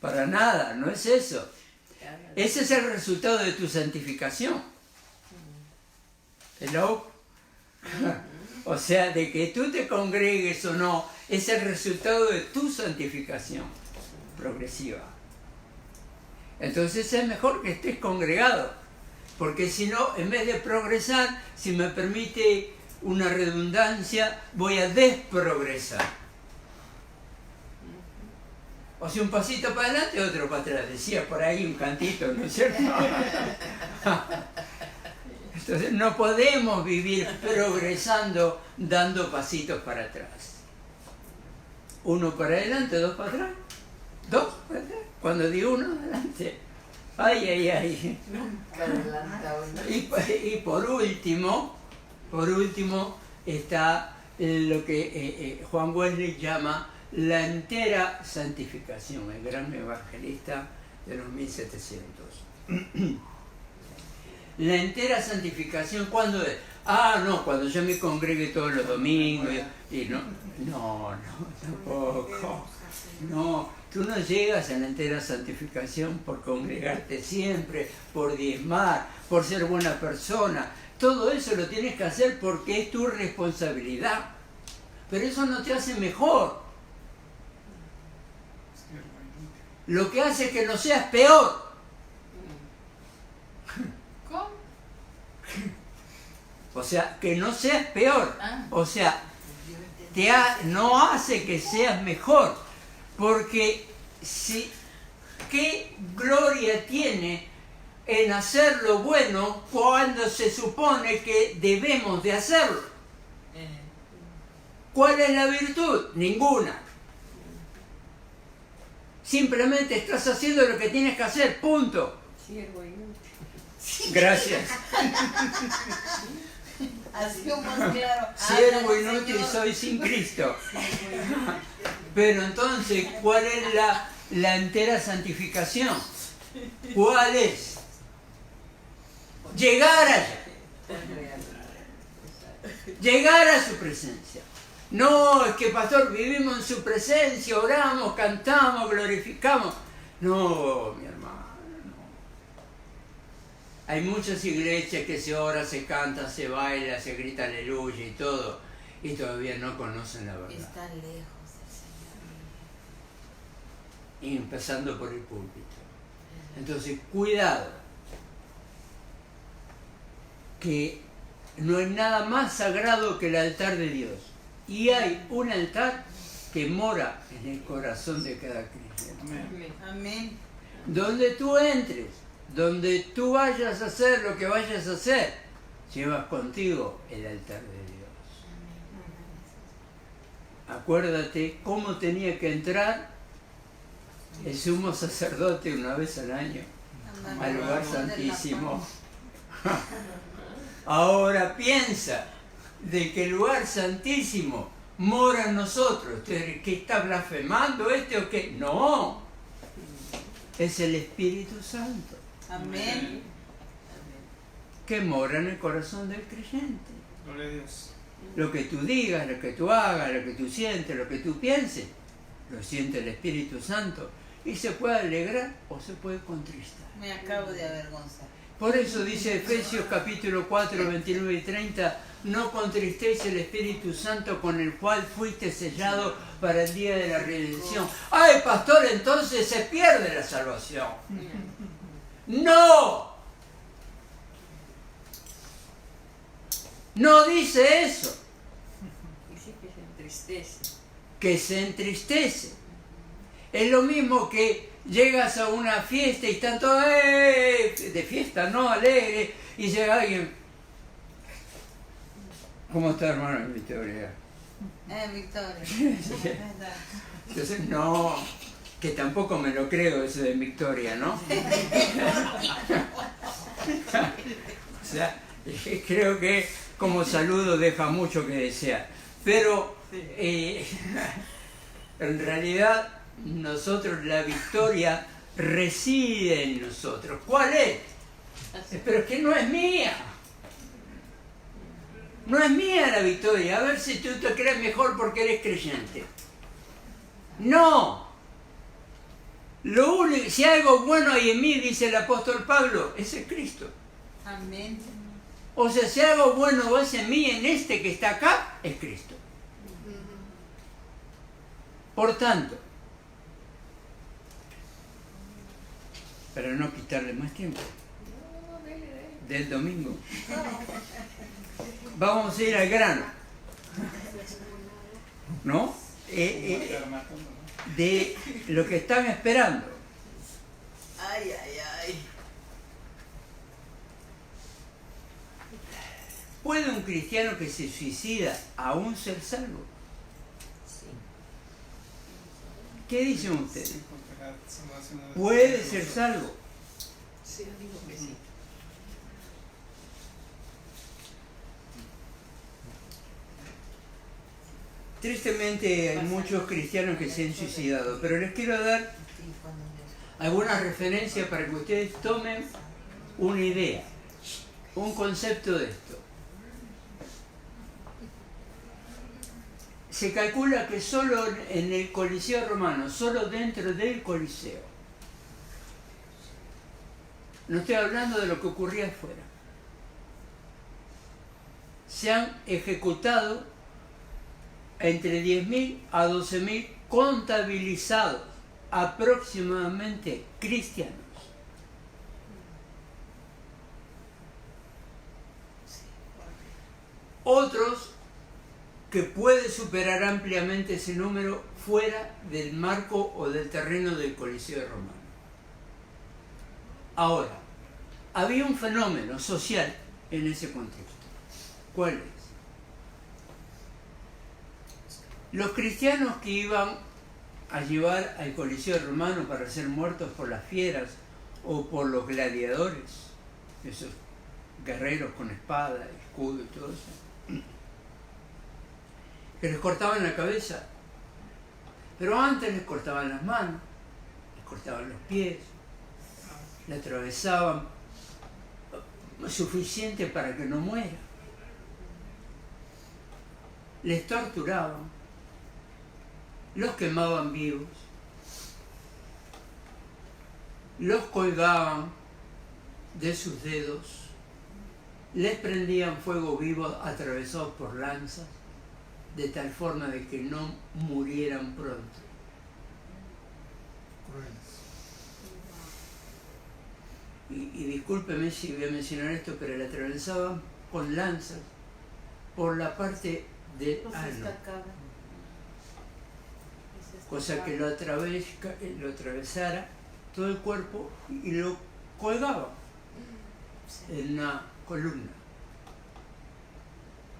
para nada, no es eso. Ese es el resultado de tu santificación. Hello. O sea, de que tú te congregues o no, es el resultado de tu santificación progresiva. Entonces es mejor que estés congregado, porque si no, en vez de progresar, si me permite una redundancia, voy a desprogresar. O sea, un pasito para adelante, otro para atrás. Decía por ahí un cantito, ¿no es cierto? Entonces no podemos vivir progresando dando pasitos para atrás. Uno para adelante, dos para atrás. Dos para atrás. Cuando digo uno, adelante. Ay, ay, ay. Nunca adelanta uno. Y por último está lo que Juan Wesley llama la entera santificación, el gran evangelista de los 1700. La entera santificación, ¿cuándo es? No, cuando yo me congregue todos los domingos. Y no, tampoco. No, tú no llegas a la entera santificación por congregarte siempre, por diezmar, por ser buena persona. Todo eso lo tienes que hacer porque es tu responsabilidad. Pero eso no te hace mejor. Lo que hace es que no seas peor. ¿Cómo? O sea, que no seas peor. O sea, no hace que seas mejor. Porque ¿qué gloria tiene en hacer lo bueno cuando se supone que debemos de hacerlo? ¿Cuál es la virtud? Ninguna. Simplemente estás haciendo lo que tienes que hacer, punto. Siervo inútil. Gracias. Ha sido más claro. Siervo inútil soy sin Cristo. Pero entonces, ¿cuál es la entera santificación? ¿Cuál es? Llegar allá. Llegar a su presencia. No, es que pastor, vivimos en su presencia, oramos, cantamos, glorificamos. No, mi hermano, no. Hay muchas iglesias que se ora, se canta, se baila, se grita aleluya y todo, y todavía no conocen la verdad. Está lejos el Señor. Y empezando por el púlpito. Entonces, cuidado, que no hay nada más sagrado que el altar de Dios. Y hay un altar que mora en el corazón de cada cristiano. Amén. Donde tú entres, donde tú vayas a hacer lo que vayas a hacer, llevas contigo el altar de Dios. Acuérdate cómo tenía que entrar el sumo sacerdote una vez al año al lugar santísimo. Ahora piensa de que el lugar santísimo mora en nosotros. ¿Que está blasfemando o qué? No, es el Espíritu Santo. Amén. Que mora en el corazón del creyente. Gloria a Dios. Lo que tú digas, lo que tú hagas, lo que tú sientes, lo que tú pienses, lo siente el Espíritu Santo y se puede alegrar o se puede contristar. Me acabo de avergonzar. Por eso dice Efesios capítulo 4, 29 y 30, no contristéis el Espíritu Santo con el cual fuiste sellado para el día de la redención. ¡Ay, pastor, entonces se pierde la salvación! ¡No! No dice eso. Dice que se entristece. Que se entristece. Es lo mismo que llegas a una fiesta y están todos de fiesta, ¿no? Alegre, y llega alguien. ¿Cómo está, hermano Victoria? Victoria. Entonces, no, que tampoco me lo creo eso de Victoria, ¿no? O sea, creo que como saludo deja mucho que desear. Pero en realidad nosotros, la victoria reside en nosotros. ¿Cuál es? Pero es que no es mía. No es mía la victoria. A ver si tú te crees mejor porque eres creyente. No. Lo único, si algo bueno hay en mí, dice el apóstol Pablo, ese es Cristo. Amén. O sea, si algo bueno es en mí, en este que está acá, es Cristo. Por tanto, para no quitarle más tiempo del domingo, vamos a ir al grano, ¿no? de lo que están esperando. Ay, ay, ay. ¿Puede un cristiano que se suicida aún ser salvo? Sí. ¿Qué dicen ustedes? Sí, porque la salvación es- ¿Puede ser salvo? Sí, yo digo que sí. Tristemente hay muchos cristianos que se han suicidado, pero les quiero dar algunas referencias para que ustedes tomen una idea, un concepto de esto. Se calcula que solo en el Coliseo romano, solo dentro del Coliseo, no estoy hablando de lo que ocurría afuera, se han ejecutado entre 10.000 a 12.000 contabilizados aproximadamente cristianos. Otros que puede superar ampliamente ese número fuera del marco o del terreno del Coliseo romano. Ahora, había un fenómeno social en ese contexto. ¿Cuál es? Los cristianos que iban a llevar al Coliseo romano para ser muertos por las fieras o por los gladiadores, esos guerreros con espada, escudo y todo eso, que les cortaban la cabeza, pero antes les cortaban las manos, les cortaban los pies, le atravesaban suficiente para que no muera, les torturaban, los quemaban vivos, los colgaban de sus dedos, les prendían fuego vivo atravesados por lanzas, de tal forma de que no murieran pronto. Y discúlpeme si voy a mencionar esto, pero le atravesaban con lanzas por la parte del ano, cosa que lo atravesara todo el cuerpo y lo colgaba en una columna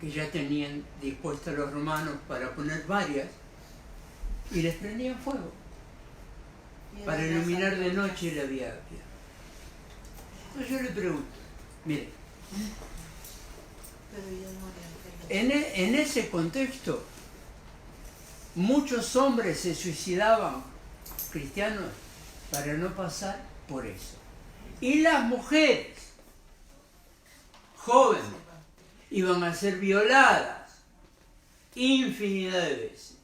que ya tenían dispuestas los romanos para poner varias, y les prendían fuego para iluminar de noche la vía. Entonces yo le pregunto, mire, en ese contexto muchos hombres se suicidaban, cristianos, para no pasar por eso. Y las mujeres jóvenes iban a ser violadas infinidad de veces,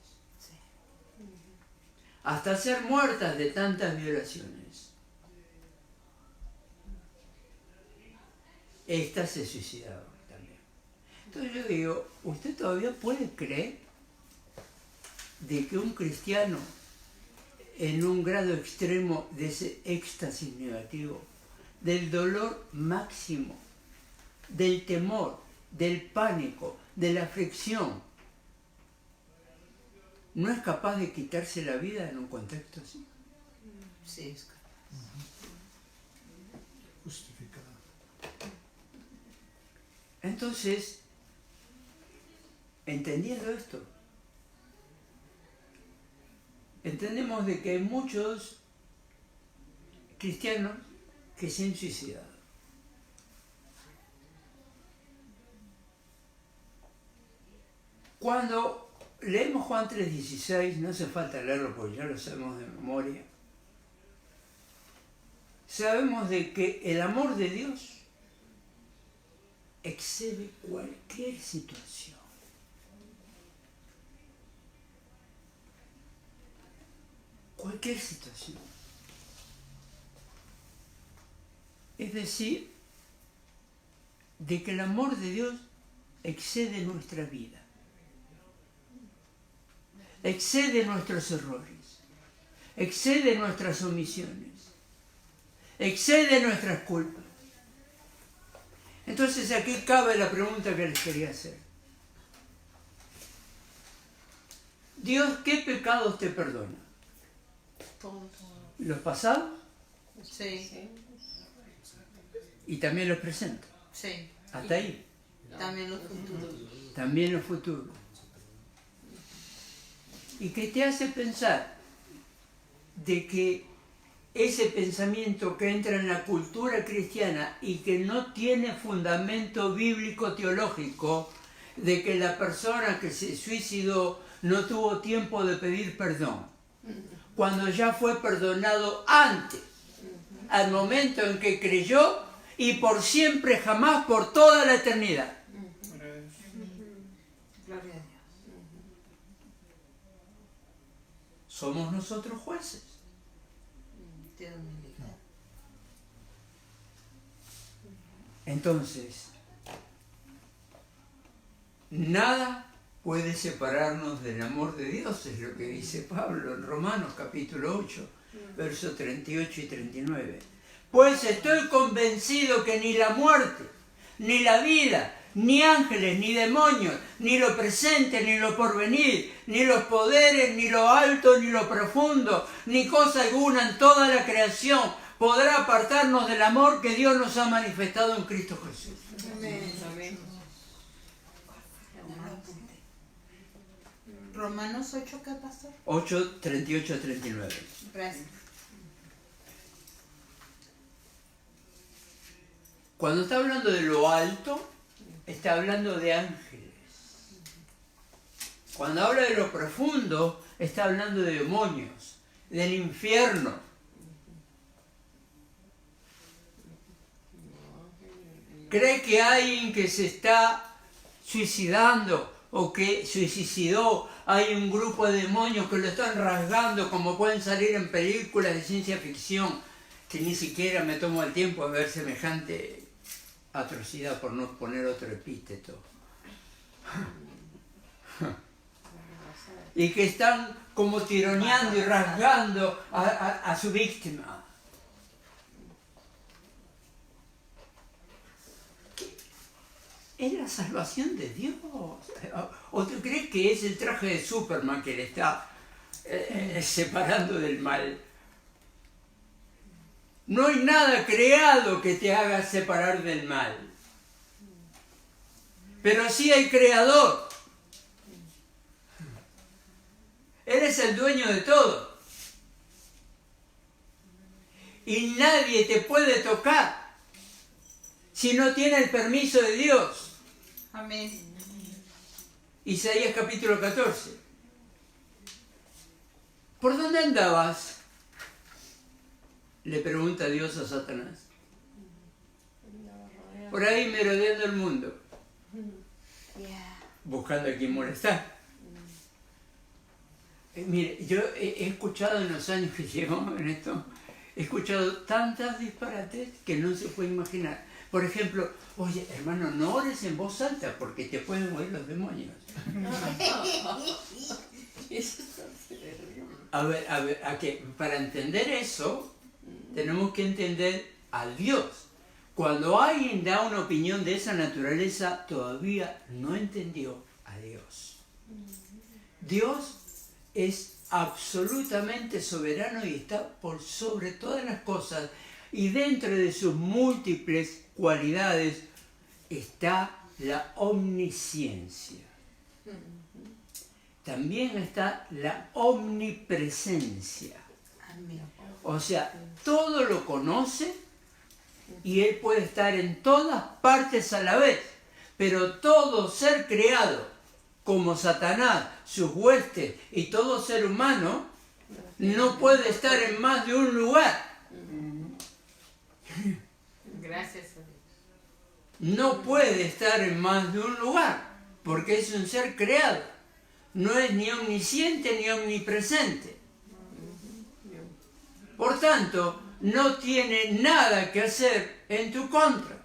hasta ser muertas de tantas violaciones. Estas se suicidaban también. Entonces yo digo, ¿usted todavía puede creer de que un cristiano en un grado extremo de ese éxtasis negativo, del dolor máximo, del temor, del pánico, de la aflicción, no es capaz de quitarse la vida en un contexto así? Sí, es Justificado. Entonces, entendiendo esto, entendemos de que hay muchos cristianos que se han suicidado. Cuando leemos Juan 3:16, no hace falta leerlo porque ya lo sabemos de memoria, sabemos de que el amor de Dios excede cualquier situación. Cualquier situación. Es decir, de que el amor de Dios excede nuestra vida, excede nuestros errores, excede nuestras omisiones, excede nuestras culpas. Entonces aquí cabe la pregunta que les quería hacer. Dios, ¿qué pecados te perdona? Todo. Los pasados Sí, y también los presentes. sí. Hasta ahí. También los futuros. También los futuros. Y que te hace pensar de que ese pensamiento que entra en la cultura cristiana y que no tiene fundamento bíblico teológico, de que la persona que se suicidó no tuvo tiempo de pedir perdón, cuando ya fue perdonado antes, al momento en que creyó y por siempre, jamás, por toda la eternidad. Gloria a Dios. Somos nosotros jueces. Dios me libre. Entonces, nada puede separarnos del amor de Dios, es lo que dice Pablo en Romanos capítulo 8, versos 38 y 39. Pues estoy convencido que ni la muerte, ni la vida, ni ángeles, ni demonios, ni lo presente, ni lo porvenir, ni los poderes, ni lo alto, ni lo profundo, ni cosa alguna en toda la creación podrá apartarnos del amor que Dios nos ha manifestado en Cristo Jesús. Amén. Romanos 8, ¿qué pasó? 8, 38 a 39. Gracias. Cuando está hablando de lo alto, está hablando de ángeles. Cuando habla de lo profundo, está hablando de demonios, del infierno. ¿Cree que alguien que se está suicidando o que suicidó, hay un grupo de demonios que lo están rasgando como pueden salir en películas de ciencia ficción, que ni siquiera me tomo el tiempo de ver semejante atrocidad, por no poner otro epíteto? Y que están como tironeando y rasgando a su víctima. Es la salvación de Dios. ¿O tú crees que es el traje de Superman que le está separando del mal? No hay nada creado que te haga separar del mal. Pero sí hay creador. Él es el dueño de todo. Y nadie te puede tocar si no tiene el permiso de Dios. Amén. Isaías capítulo 14. ¿Por dónde andabas?, le pregunta Dios a Satanás. Por ahí merodeando el mundo, buscando a quien molestar. Mire, yo he escuchado en los años que llevo en esto, he escuchado tantas disparates que no se puede imaginar. Por ejemplo, oye, hermano, no ores en voz alta porque te pueden oír los demonios. A ver, para entender eso, tenemos que entender a Dios. Cuando alguien da una opinión de esa naturaleza, todavía no entendió a Dios. Dios es absolutamente soberano y está por sobre todas las cosas. Y dentro de sus múltiples cualidades está la omnisciencia. También está la omnipresencia. O sea, todo lo conoce y Él puede estar en todas partes a la vez. Pero todo ser creado, como Satanás, sus huestes y todo ser humano, no puede estar en más de un lugar. Gracias a Dios. No puede estar en más de un lugar, porque es un ser creado. No es ni omnisciente ni omnipresente. Por tanto, no tiene nada que hacer en tu contra.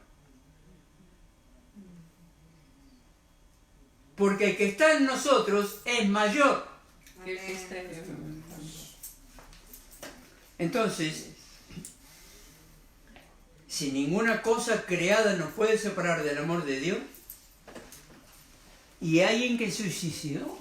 Porque el que está en nosotros es mayor. Entonces, si ninguna cosa creada nos puede separar del amor de Dios, y alguien que se suicidó,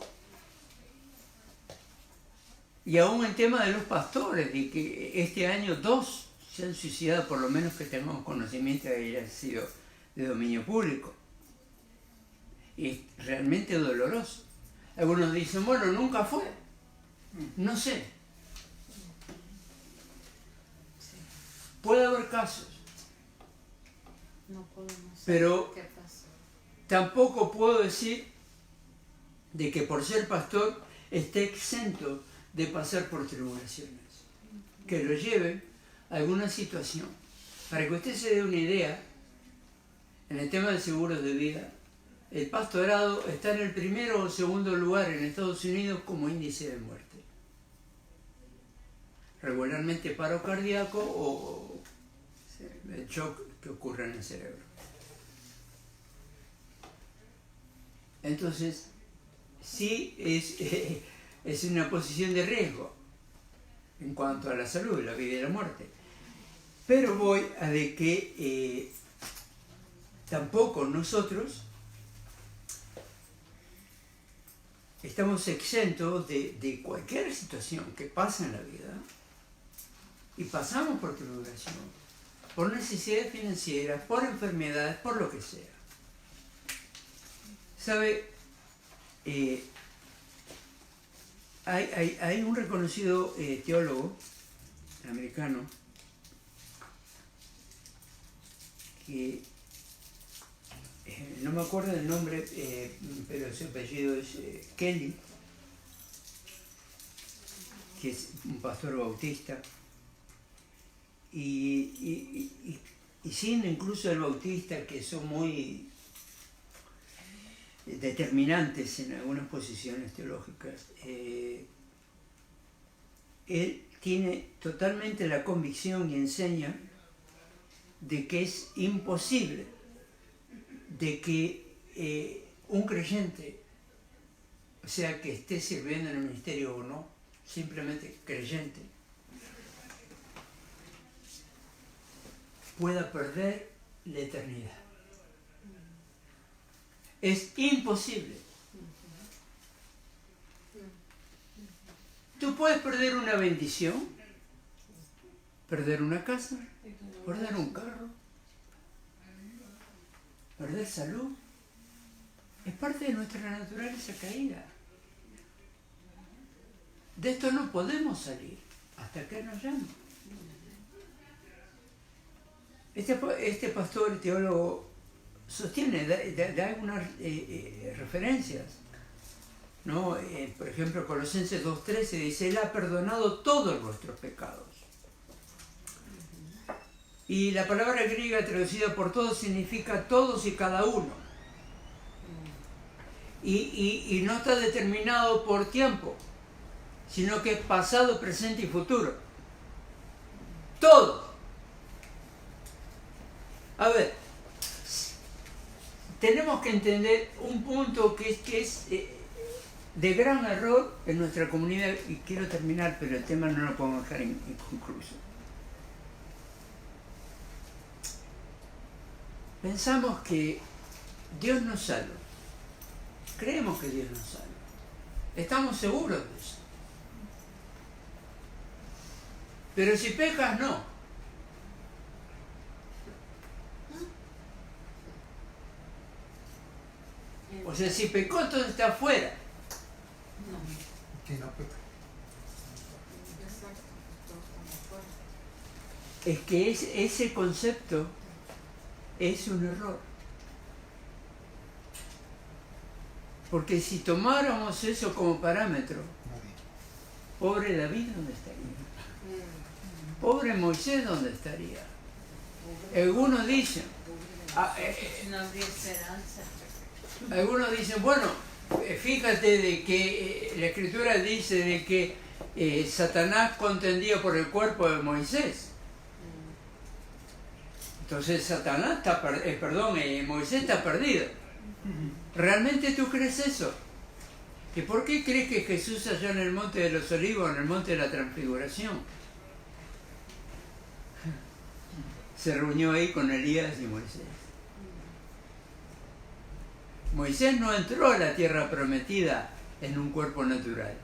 Y aún el tema de los pastores, de que este año 2 se han suicidado, por lo menos que tengamos conocimiento de que haya sido de dominio público. Y es realmente doloroso. Algunos dicen, bueno, nunca fue. No sé. Puede haber casos. No podemos saber Pero qué pasa. tampoco puedo decir de que por ser pastor esté exento de pasar por tribulaciones que lo lleven a alguna situación. Para que usted se dé una idea, en el tema de seguros de vida, el pastorado está en el primero o segundo lugar en Estados Unidos como índice de muerte. Regularmente paro cardíaco o el shock que ocurre en el cerebro. Entonces, sí es una posición de riesgo en cuanto a la salud, la vida y la muerte. Pero voy a de que tampoco nosotros estamos exentos de cualquier situación que pasa en la vida y pasamos por tribulación, por necesidades financieras, por enfermedades, por lo que sea. ¿Sabe? Hay un reconocido teólogo americano que no me acuerdo del nombre, pero su apellido es Kelly, que es un pastor bautista, y siendo incluso el bautista, que son muy determinantes en algunas posiciones teológicas, él tiene totalmente la convicción y enseña de que es imposible de que un creyente, o sea, que esté sirviendo en el ministerio o no, simplemente creyente, pueda perder la eternidad. Es imposible. Tú puedes perder una bendición, perder una casa, perder un carro, perder salud. Es parte de nuestra naturaleza caída. De esto no podemos salir hasta que nos llamen. Este pastor teólogo sostiene, da algunas referencias, ¿no? Por ejemplo, Colosenses 2:13 dice, Él ha perdonado todos nuestros pecados. Y la palabra griega traducida por todos significa todos y cada uno. Y no está determinado por tiempo, sino que es pasado, presente y futuro. Todos. A ver, tenemos que entender un punto que es de gran error en nuestra comunidad, y quiero terminar, pero el tema no lo podemos dejar inconcluso. Pensamos que Dios nos salva. Creemos que Dios nos salva. Estamos seguros de eso. Pero si pecas, no. O sea, si pecó, entonces está afuera. Que no peca. Es que ese concepto es un error. Porque si tomáramos eso como parámetro, pobre David, ¿dónde estaría? Pobre Moisés, ¿dónde estaría? Algunos dicen, No habría esperanza. algunos dicen, bueno, fíjate de que la Escritura dice de que Satanás contendía por el cuerpo de Moisés. Entonces Satanás está Moisés está perdido. ¿Realmente tú crees eso? ¿Y por qué crees que Jesús allá en el Monte de los Olivos, en el Monte de la Transfiguración, se reunió ahí con Elías y Moisés? Moisés no entró a la tierra prometida en un cuerpo natural.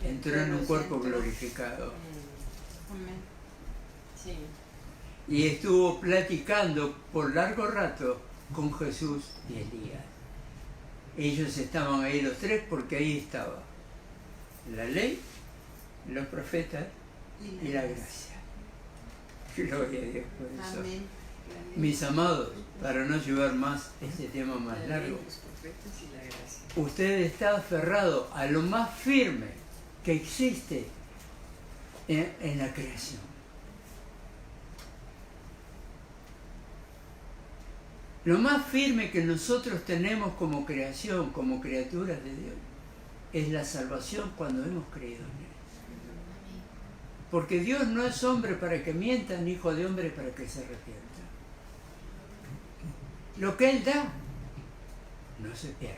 entró en un cuerpo glorificado. Amén. Sí. Y estuvo platicando por largo rato con Jesús y Elías. Ellos estaban ahí los tres porque ahí estaba la ley, los profetas y la gracia. Gloria a Dios por eso. Amén. Mis amados, para no llevar más este tema más La ley, largo, los profetas y la gracia. usted está aferrado a lo más firme que existe en la creación. Lo más firme que nosotros tenemos como creación, como criaturas de Dios, es la salvación cuando hemos creído en Él. Porque Dios no es hombre para que mienta, ni hijo de hombre para que se arrepienta. Lo que Él da, no se pierde.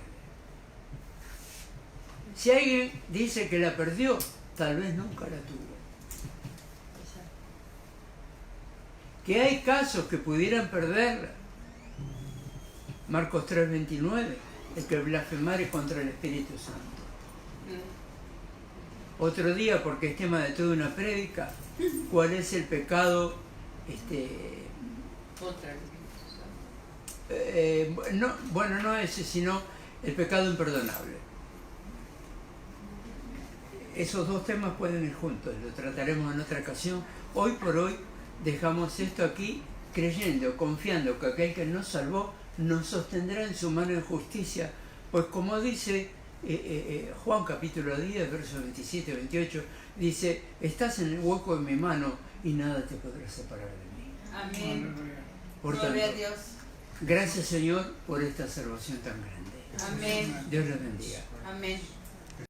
Si alguien dice que la perdió, tal vez nunca la tuvo. Que hay casos que pudieran perderla. Marcos 3:29, el que blasfemare contra el Espíritu Santo. Otro día, porque es tema de toda una prédica, ¿cuál es el pecado? Contra el Espíritu Santo. No ese, sino el pecado imperdonable. Esos dos temas pueden ir juntos, lo trataremos en otra ocasión. Hoy por hoy dejamos esto aquí creyendo, confiando que aquel que nos salvó nos sostendrá en su mano en justicia, pues como dice Juan capítulo 10, versos 27-28, dice, estás en el hueco de mi mano y nada te podrá separar de mí. Amén. Aleluya. Por Gloria a tanto, Dios. gracias Señor por esta salvación tan grande. Amén. Dios los bendiga. Amén.